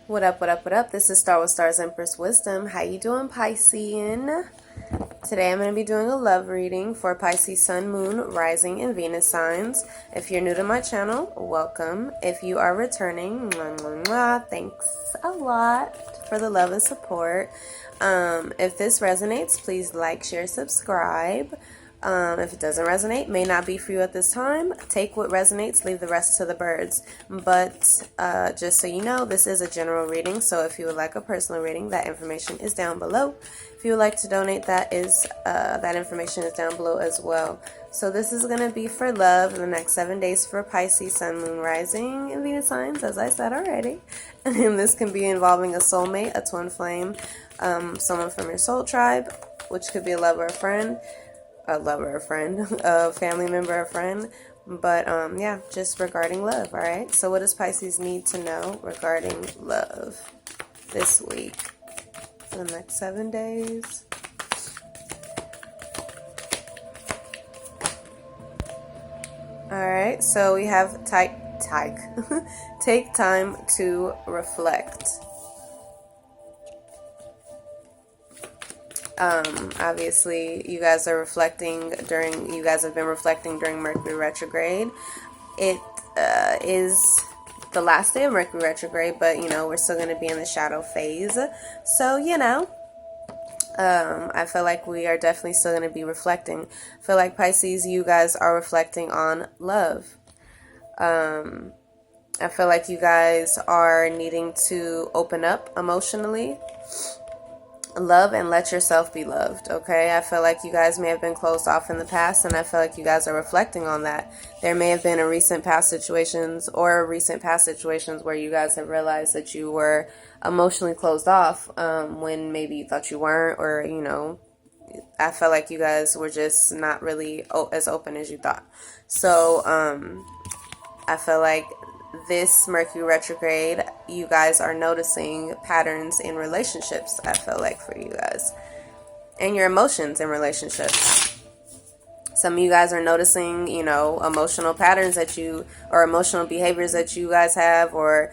What up, what up, what up? This is Star with Stars Empress Wisdom. How you doing, Piscean? Today I'm going to be doing a love reading for Pisces Sun, Moon, Rising, and Venus signs. If you're new to my channel, welcome. If you are returning, mwah, mwah, mwah, thanks a lot for the love and support. If this resonates, please like, share, subscribe. If it doesn't resonate, may not be for you at this time. Take what resonates, leave the rest to the birds. But just so you know, this is a general reading, so if you would like a personal reading, that information is down below. If you would like to donate, that information is down below as well. So this is going to be for love in the next 7 days for Pisces, Sun, Moon, Rising, and Venus signs, as I said already. And this can be involving a soulmate, a twin flame, someone from your soul tribe, which could be a lover or friend. A lover, a friend, a family member, a friend, but yeah, just regarding love. All right, so what does Pisces need to know regarding love this week for the next 7 days? All right, so we have take time to reflect. Obviously you guys have been reflecting during Mercury retrograde. It is the last day of Mercury retrograde, but we're still going to be in the shadow phase, so I feel like we are definitely still going to be reflecting. I feel like Pisces, you guys are reflecting on love. I feel like you guys are needing to open up emotionally, love, and let yourself be loved. Okay, I feel like you guys may have been closed off in the past, and I feel like you guys are reflecting on that. There may have been recent past situations where you guys have realized that you were emotionally closed off when maybe you thought you weren't, or I felt like you guys were just not really as open as you thought. So I feel like this Mercury retrograde, you guys are noticing patterns in relationships, I feel like, for you guys, and your emotions in relationships. Some of you guys are noticing, emotional patterns or emotional behaviors that you guys have, or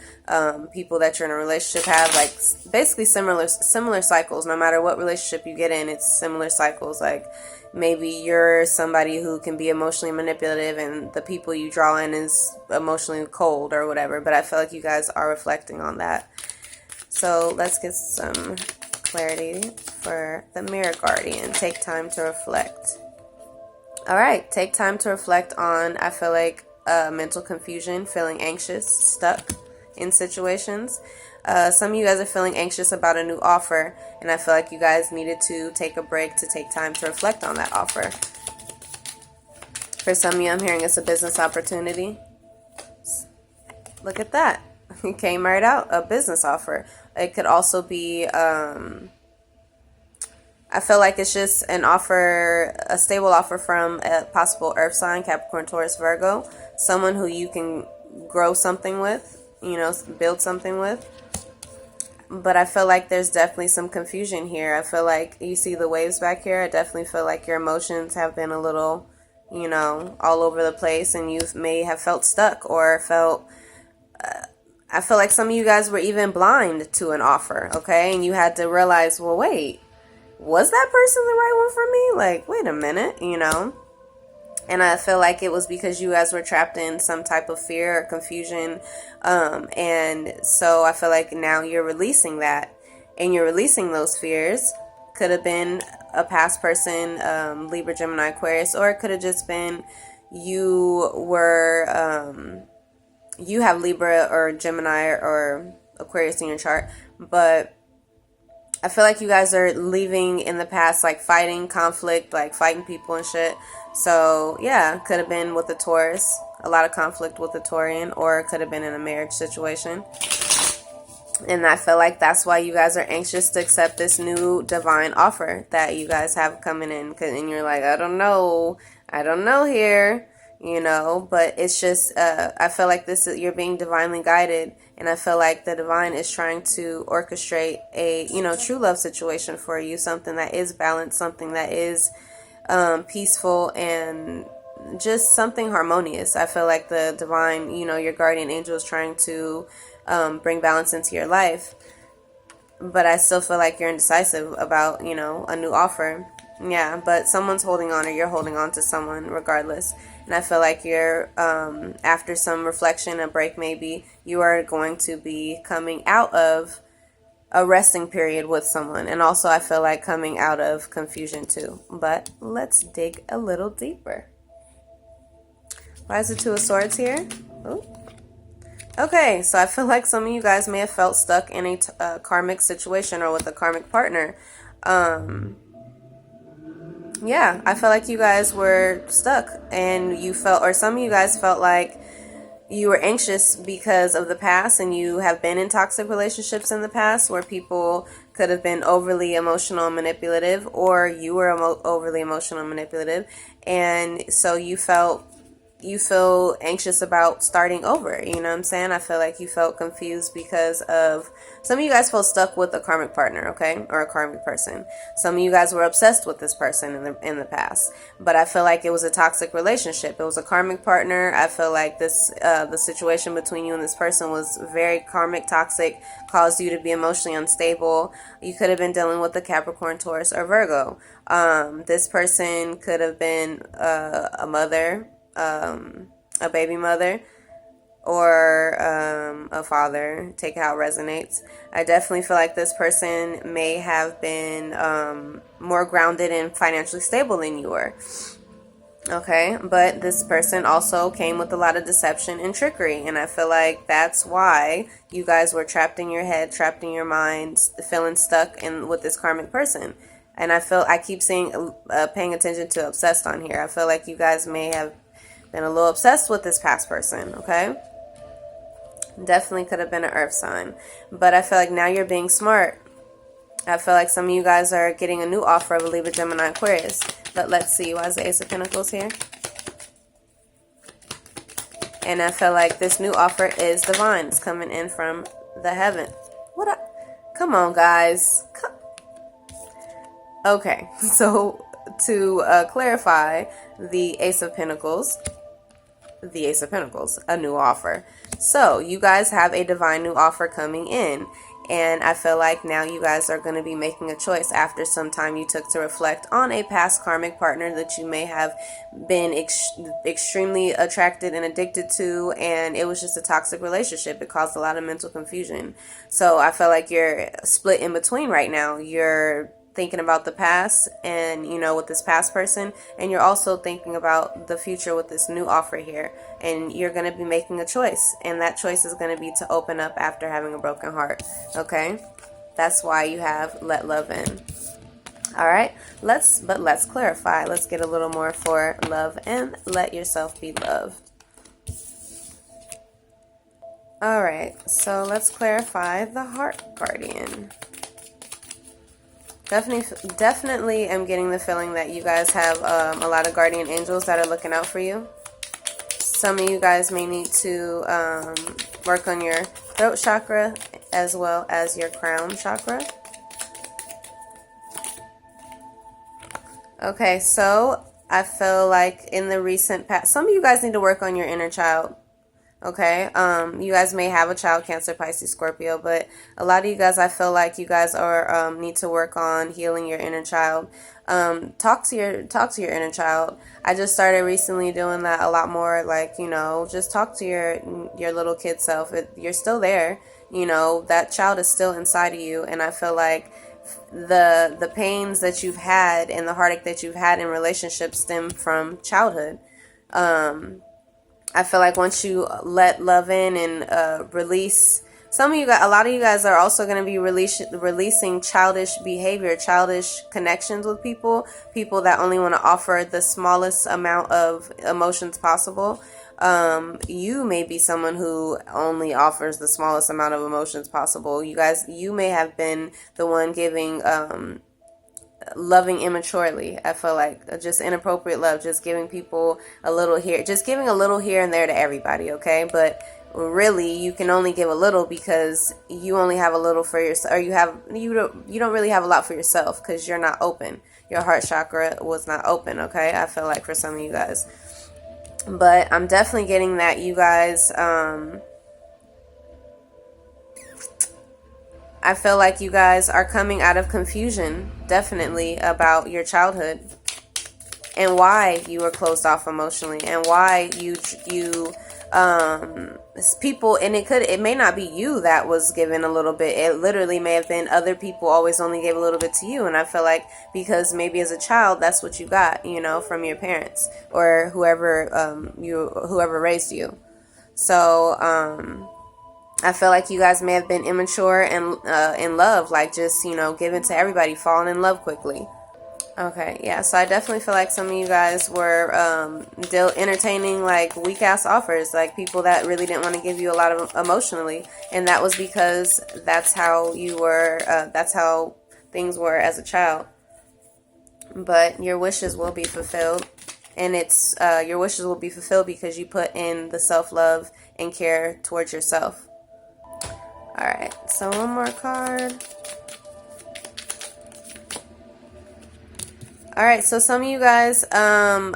people that you're in a relationship have, like basically similar cycles. No matter what relationship you get in, it's similar cycles. Like maybe you're somebody who can be emotionally manipulative and the people you draw in is emotionally cold or whatever, but I feel like you guys are reflecting on that. So let's get some clarity for the Mirror Guardian. Take time to reflect. All right, take time to reflect on, I feel like, mental confusion, feeling anxious, stuck in situations. Some of you guys are feeling anxious about a new offer, and I feel like you guys needed to take a break to take time to reflect on that offer. For some of you, I'm hearing it's a business opportunity. Look at that. It came right out, a business offer. It could also be, I feel like it's just an offer, a stable offer from a possible earth sign, Capricorn, Taurus, Virgo, someone who you can grow something with, build something with. But I feel like there's definitely some confusion here. I feel like you see the waves back here. I definitely feel like your emotions have been a little, all over the place, and you may have felt stuck or felt, I feel like some of you guys were even blind to an offer, okay? And you had to realize, well, wait, was that person the right one for me? Like, wait a minute, And I feel like it was because you guys were trapped in some type of fear or confusion. And so I feel like now you're releasing that, and you're releasing those fears. Could have been a past person, Libra, Gemini, Aquarius, or it could have just been you have Libra or Gemini or Aquarius in your chart, but I feel like you guys are leaving in the past, like fighting, conflict, like fighting people and shit. So yeah, could have been with a Taurus, a lot of conflict with a Taurian, or it could have been in a marriage situation. And I feel like that's why you guys are anxious to accept this new divine offer that you guys have coming in. And you're like, I don't know here, but it's just, I feel like you're being divinely guided. And I feel like the divine is trying to orchestrate a, true love situation for you. Something that is balanced, something that is peaceful, and just something harmonious. I feel like the divine, your guardian angel is trying to bring balance into your life. But I still feel like you're indecisive about, you know, a new offer. Yeah, but someone's holding on, or you're holding on to someone regardless. And I feel like you're, after some reflection, a break maybe, you are going to be coming out of a resting period with someone. And also I feel like coming out of confusion too. But let's dig a little deeper. Why is the Two of Swords here? Ooh. Okay, so I feel like some of you guys may have felt stuck in a karmic situation or with a karmic partner. Yeah, I felt like you guys were stuck, and you felt, or some of you guys felt like you were anxious because of the past, and you have been in toxic relationships in the past where people could have been overly emotional and manipulative, or you were overly emotional and manipulative, and so you feel anxious about starting over. You know what I'm saying? I feel like you felt confused because of, some of you guys felt stuck with a karmic partner, okay, or a karmic person. Some of you guys were obsessed with this person in the past, but I feel like it was a toxic relationship. It was a karmic partner. I feel like this the situation between you and this person was very karmic, toxic, caused you to be emotionally unstable. You could have been dealing with a Capricorn, Taurus, or Virgo. This person could have been a mother, a baby mother, or a father. Take how it resonates. I definitely feel like this person may have been more grounded and financially stable than you were. Okay, but this person also came with a lot of deception and trickery, and I feel like that's why you guys were trapped in your head, trapped in your mind, feeling stuck in with this karmic person. And I keep seeing, paying attention to obsessed on here. I feel like you guys may have been a little obsessed with this past person, okay? Definitely could have been an earth sign. But I feel like now you're being smart. I feel like some of you guys are getting a new offer of a Libra, Gemini, Aquarius. But let's see, why is the Ace of Pentacles here? And I feel like this new offer is divine. It's coming in from the heaven. Come on, guys. Okay, so to clarify, the Ace of Pentacles, a new offer. So you guys have a divine new offer coming in, and I feel like now you guys are going to be making a choice after some time you took to reflect on a past karmic partner that you may have been extremely attracted and addicted to, and it was just a toxic relationship. It caused a lot of mental confusion. So I feel like you're split in between right now. You're thinking about the past, and you know, with this past person, and you're also thinking about the future with this new offer here, and you're going to be making a choice, and that choice is going to be to open up after having a broken heart. Okay, that's why you have let love in. All right, let's clarify. Let's get a little more for love and let yourself be loved. All right, so let's clarify the heart guardian. Definitely am getting the feeling that you guys have a lot of guardian angels that are looking out for you. Some of you guys may need to work on your throat chakra as well as your crown chakra. Okay, so I feel like in the recent past, some of you guys need to work on your inner child. Okay, you guys may have a child, Cancer, Pisces, Scorpio, but a lot of you guys, I feel like you guys are need to work on healing your inner child. Talk to your inner child. I just started recently doing that a lot more. Like, you know, just talk to your little kid self. You're still there. You know, that child is still inside of you, and I feel like the pains that you've had and the heartache that you've had in relationships stem from childhood. I feel like once you let love in and release, a lot of you guys are also going to be releasing childish behavior, childish connections with people that only want to offer the smallest amount of emotions possible. You may be someone who only offers the smallest amount of emotions possible. You may have been the one giving loving immaturely. I feel like just inappropriate love, just giving people a little here, just giving a little here and there to everybody, okay? But really, you can only give a little because you only have a little for yourself, or you don't really have a lot for yourself because you're not open. Your heart chakra was not open, okay? I feel like for some of you guys. But I'm definitely getting that you guys I feel like you guys are coming out of confusion, definitely, about your childhood and why you were closed off emotionally, and why you people, and it may not be you that was given a little bit. It literally may have been other people always only gave a little bit to you. And I feel like because maybe as a child that's what you got, from your parents or whoever raised you. So I feel like you guys may have been immature and in love, like just given to everybody, falling in love quickly. Okay, yeah, so I definitely feel like some of you guys were entertaining like weak ass offers, like people that really didn't want to give you a lot of emotionally, and that was because that's how you were, that's how things were as a child. But your wishes will be fulfilled, and it's your wishes will be fulfilled because you put in the self-love and care towards yourself. All right, so one more card. All right, so some of you guys, I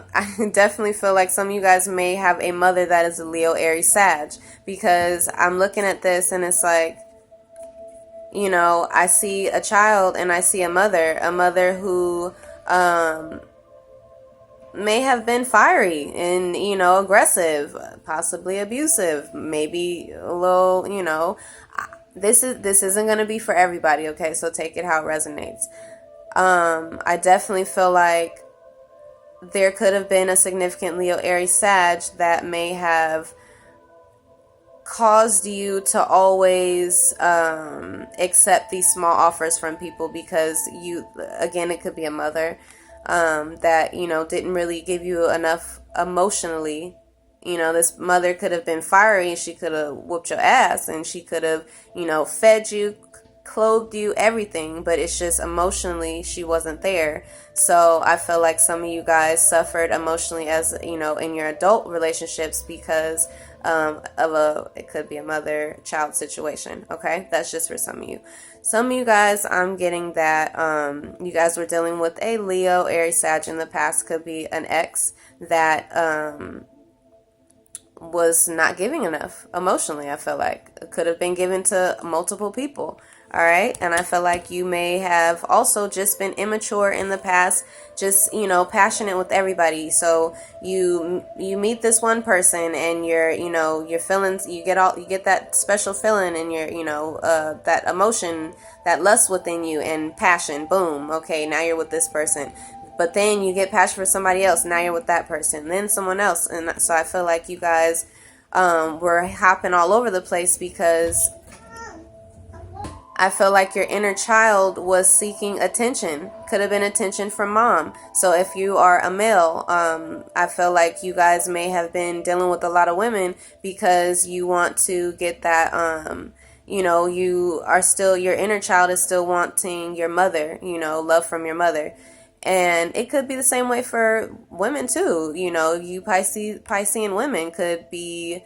definitely feel like some of you guys may have a mother that is a Leo, Aries, Sag, because I'm looking at this and it's like, I see a child and I see a mother who may have been fiery and, aggressive, possibly abusive, maybe a little, this isn't going to be for everybody, okay? So take it how it resonates. I definitely feel like there could have been a significant Leo, Aries, Sag that may have caused you to always accept these small offers from people because again, it could be a mother that, didn't really give you enough emotionally. This mother could have been fiery. She could have whooped your ass and she could have, fed you, clothed you, everything, but it's just emotionally she wasn't there. So I feel like some of you guys suffered emotionally as in your adult relationships because it could be a mother-child situation. Okay, that's just for some of you. Some of you guys, I'm getting that you guys were dealing with a Leo, Aries, Sag in the past. Could be an ex that was not giving enough emotionally. I feel like it could have been given to multiple people. All right. And I feel like you may have also just been immature in the past, just, passionate with everybody. So you meet this one person and your feelings, you get that special feeling and that emotion, that lust within you and passion. Boom. Okay. Now you're with this person. But then you get passion for somebody else. Now you're with that person, then someone else. And so I feel like you guys were hopping all over the place because I feel like your inner child was seeking attention. Could have been attention from mom. So if you are a male, I feel like you guys may have been dealing with a lot of women because you want to get that, your inner child is still wanting your mother, love from your mother. And it could be the same way for women too. You Piscean women could be,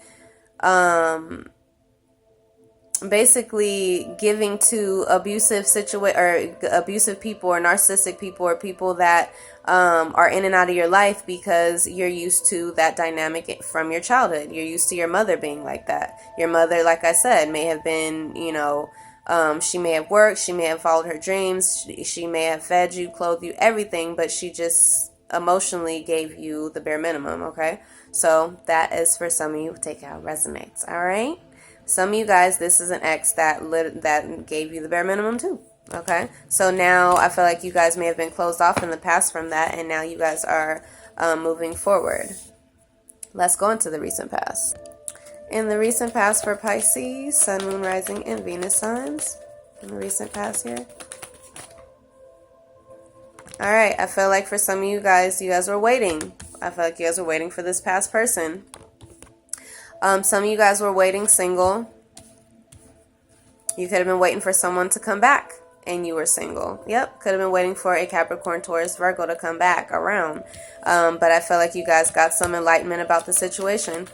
basically giving to abusive abusive people or narcissistic people or people that are in and out of your life because you're used to that dynamic from your childhood. You're used to your mother being like that. Your mother, like I said, may have been, she may have worked, she may have followed her dreams, she may have fed you, clothed you, everything, but she just emotionally gave you the bare minimum, okay? So that is for some of you. Take out resonates, all right? Some of you guys, this is an ex that gave you the bare minimum too. Okay, so now I feel like you guys may have been closed off in the past from that, and now you guys are moving forward. Let's go into the recent past. In the recent past for Pisces, Sun, Moon, Rising, and Venus signs. In the recent past here. All right, I feel like for some of you guys were waiting. I feel like you guys were waiting for this past person. Some of you guys were waiting single. You could have been waiting for someone to come back and you were single. Yep, could have been waiting for a Capricorn, Taurus, Virgo to come back around. But I feel like you guys got some enlightenment about the situation.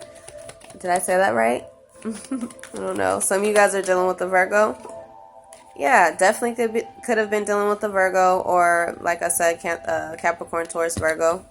Did I say that right? I don't know. Some of you guys are dealing with the Virgo. Yeah, definitely could have been dealing with the Virgo or, like I said, Capricorn, Taurus, Virgo.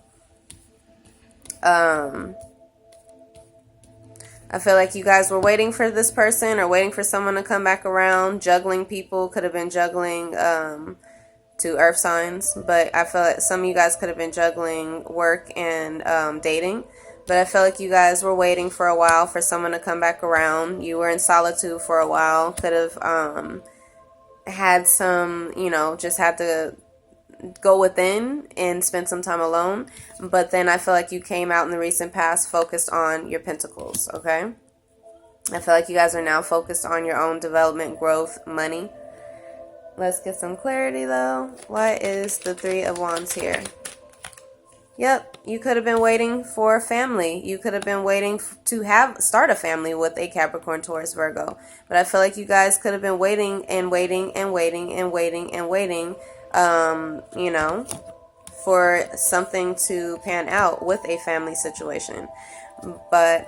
I feel like you guys were waiting for this person or waiting for someone to come back around. Juggling people, could have been juggling to earth signs, but I feel like some of you guys could have been juggling work and dating. But I feel like you guys were waiting for a while for someone to come back around. You were in solitude for a while. Could have had some, just had to go within and spend some time alone. But then I feel like you came out in the recent past focused on your pentacles, okay? I feel like you guys are now focused on your own development, growth, money. Let's get some clarity though. Why is the Three of Wands here? Yep, you could have been waiting for a family. You could have been waiting to start a family with a Capricorn, Taurus, Virgo. But I feel like you guys could have been waiting and waiting and waiting and waiting and waiting, for something to pan out with a family situation. But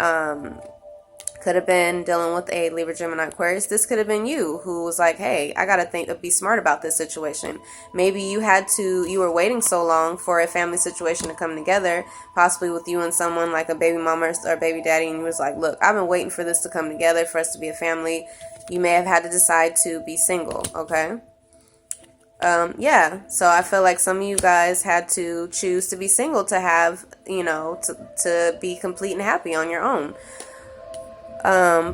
could have been dealing with a Libra, Gemini, Aquarius. This could have been you who was like, hey, I got to be smart about this situation. Maybe you were waiting so long for a family situation to come together, possibly with you and someone like a baby mama or baby daddy, and you was like, look, I've been waiting for this to come together, for us to be a family. You may have had to decide to be single, okay? Yeah, so I feel like some of you guys had to choose to be single to have, to be complete and happy on your own.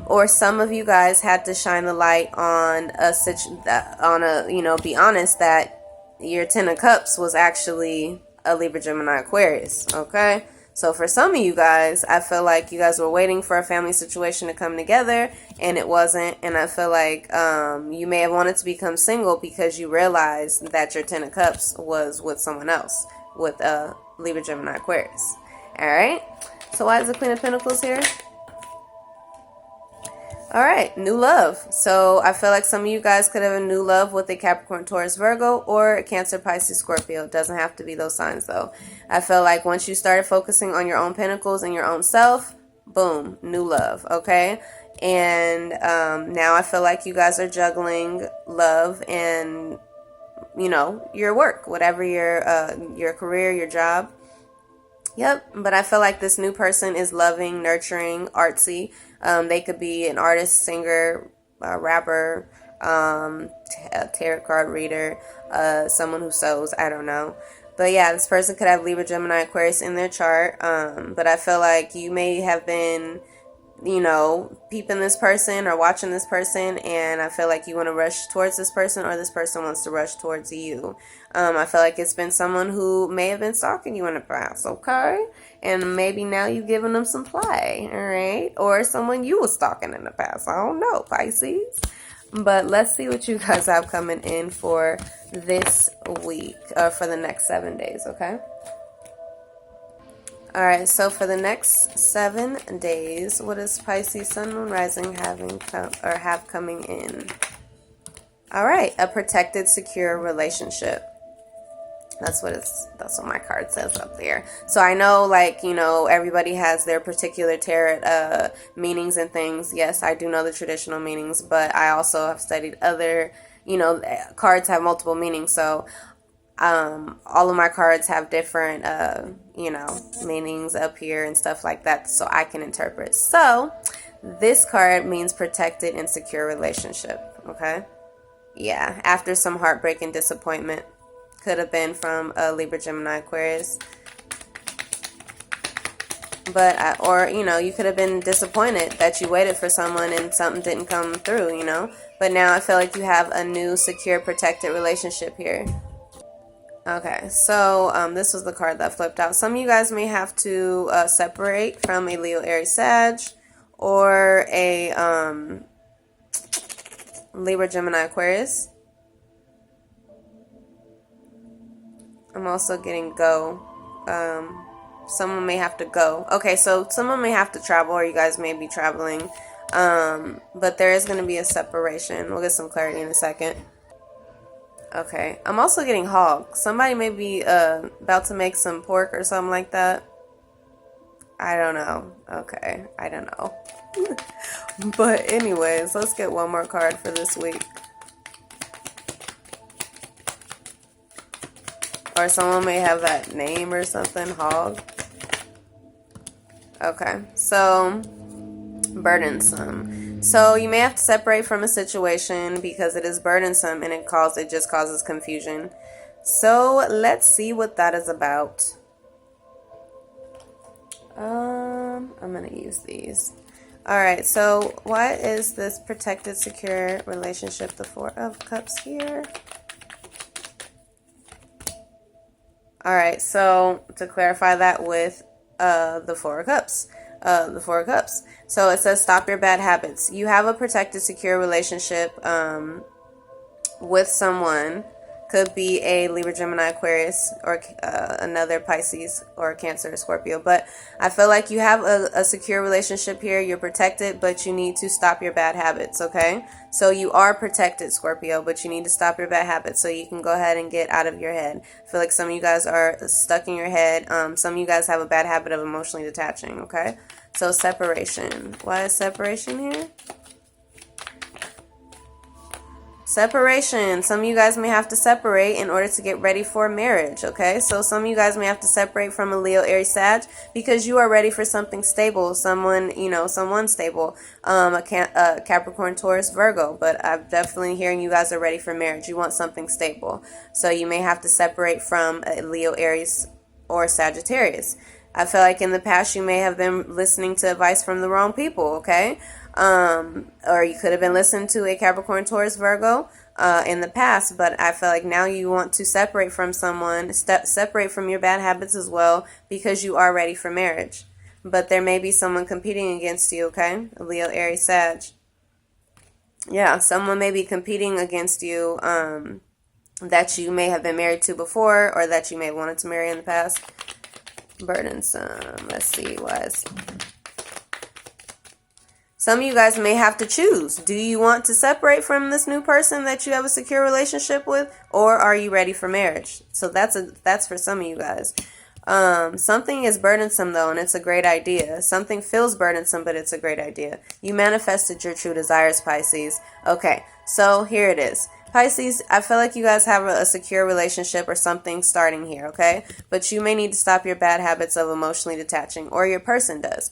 Or some of you guys had to shine the light on be honest that your Ten of Cups was actually a Libra, Gemini, Aquarius, okay? So for some of you guys, I feel like you guys were waiting for a family situation to come together and it wasn't. And I feel like you may have wanted to become single because you realized that your Ten of Cups was with someone else, with a Libra, Gemini, Aquarius. All right. So why is the Queen of Pentacles here? All right, new love. So I feel like some of you guys could have a new love with a Capricorn, Taurus, Virgo, or a Cancer, Pisces, Scorpio. It doesn't have to be those signs, though. I feel like once you started focusing on your own pentacles and your own self, boom, new love, okay? And now I feel like you guys are juggling love and, your work, whatever your career, your job. Yep, but I feel like this new person is loving, nurturing, artsy. They could be an artist, singer, rapper, a tarot card reader, someone who sews, I don't know. But yeah, this person could have Libra, Gemini, Aquarius in their chart. But I feel like you may have been, peeping this person or watching this person, and I feel like you want to rush towards this person or this person wants to rush towards you. I feel like it's been someone who may have been stalking you in the past, okay? And maybe now you've given them some play, all right? Or someone you were stalking in the past. I don't know, Pisces. But let's see what you guys have coming in for this week, for the next 7 days, okay? All right, so for the next 7 days, what does Pisces Sun, Moon, Rising have coming in? All right, a protected, secure relationship. That's what my card says up there. So I know, everybody has their particular tarot meanings and things. Yes, I do know the traditional meanings, but I also have studied other, cards have multiple meanings. So all of my cards have different, meanings up here and stuff like that, so I can interpret. So this card means protected and secure relationship, okay? Yeah, after some heartbreak and disappointment. Could have been from a Libra, Gemini, Aquarius. But, you could have been disappointed that you waited for someone and something didn't come through, But now I feel like you have a new, secure, protected relationship here. Okay, so this was the card that flipped out. Some of you guys may have to separate from a Leo, Aries, Sag, or a Libra, Gemini, Aquarius. I'm also getting go. Someone may have to go. Okay, so someone may have to travel, or you guys may be traveling. But there is going to be a separation. We'll get some clarity in a second. Okay, I'm also getting hog. Somebody may be about to make some pork or something like that. I don't know. Okay, I don't know. But anyways, let's get one more card for this week. Or someone may have that name or something, hog. Okay, so burdensome. So you may have to separate from a situation because it is burdensome and it just causes confusion. So let's see what that is about. I'm gonna use these. All right, so why is this protected, secure relationship the Four of Cups here? All right, so to clarify that with the Four of Cups. So it says stop your bad habits. You have a protected, secure relationship with someone. Could be a Libra, Gemini, Aquarius, or another Pisces or Cancer, Scorpio. But I feel like you have a secure relationship here. You're protected, but you need to stop your bad habits, okay? So you are protected, Scorpio, but you need to stop your bad habits so you can go ahead and get out of your head. I feel like some of you guys are stuck in your head. Some of you guys have a bad habit of emotionally detaching, okay? So separation. Why is separation here? Separation. Some of you guys may have to separate in order to get ready for marriage, okay? So some of you guys may have to separate from a Leo, Aries, Sag because you are ready for something stable, someone stable, a Capricorn, Taurus, Virgo. But I'm definitely hearing you guys are ready for marriage. You want something stable. So you may have to separate from a Leo, Aries, or Sagittarius. I feel like in the past you may have been listening to advice from the wrong people, okay? Or you could have been listening to a Capricorn, Taurus, Virgo in the past, but I feel like now you want to separate from someone, separate from your bad habits as well, because you are ready for marriage. But there may be someone competing against you, okay? Leo, Aries, Sag. Yeah, someone may be competing against you that you may have been married to before or that you may have wanted to marry in the past. Burdensome. Let's see what. Some of you guys may have to choose. Do you want to separate from this new person that you have a secure relationship with, or are you ready for marriage? So that's for some of you guys. Something is burdensome though, and it's a great idea. Something feels burdensome, but it's a great idea. You manifested your true desires, Pisces. Okay, so here it is. Pisces, I feel like you guys have a secure relationship or something starting here, okay? But you may need to stop your bad habits of emotionally detaching, or your person does.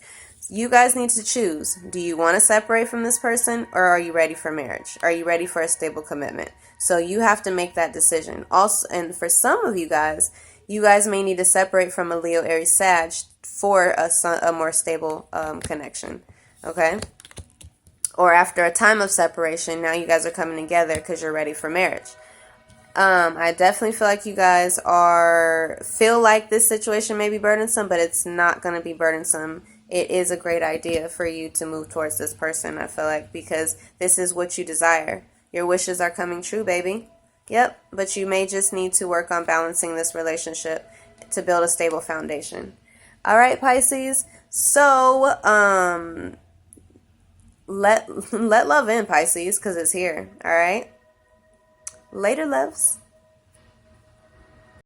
You guys need to choose. Do you want to separate from this person, or are you ready for marriage? Are you ready for a stable commitment? So you have to make that decision. Also, and for some of you guys may need to separate from a Leo, Aries, Sag for a more stable connection, okay? Or after a time of separation, now you guys are coming together because you're ready for marriage. I definitely feel like you guys feel like this situation may be burdensome, but it's not going to be burdensome. It is a great idea for you to move towards this person, I feel like, because this is what you desire. Your wishes are coming true, baby. Yep, but you may just need to work on balancing this relationship to build a stable foundation. All right, Pisces. So, let love in, Pisces, because it's here. All right. Later, loves.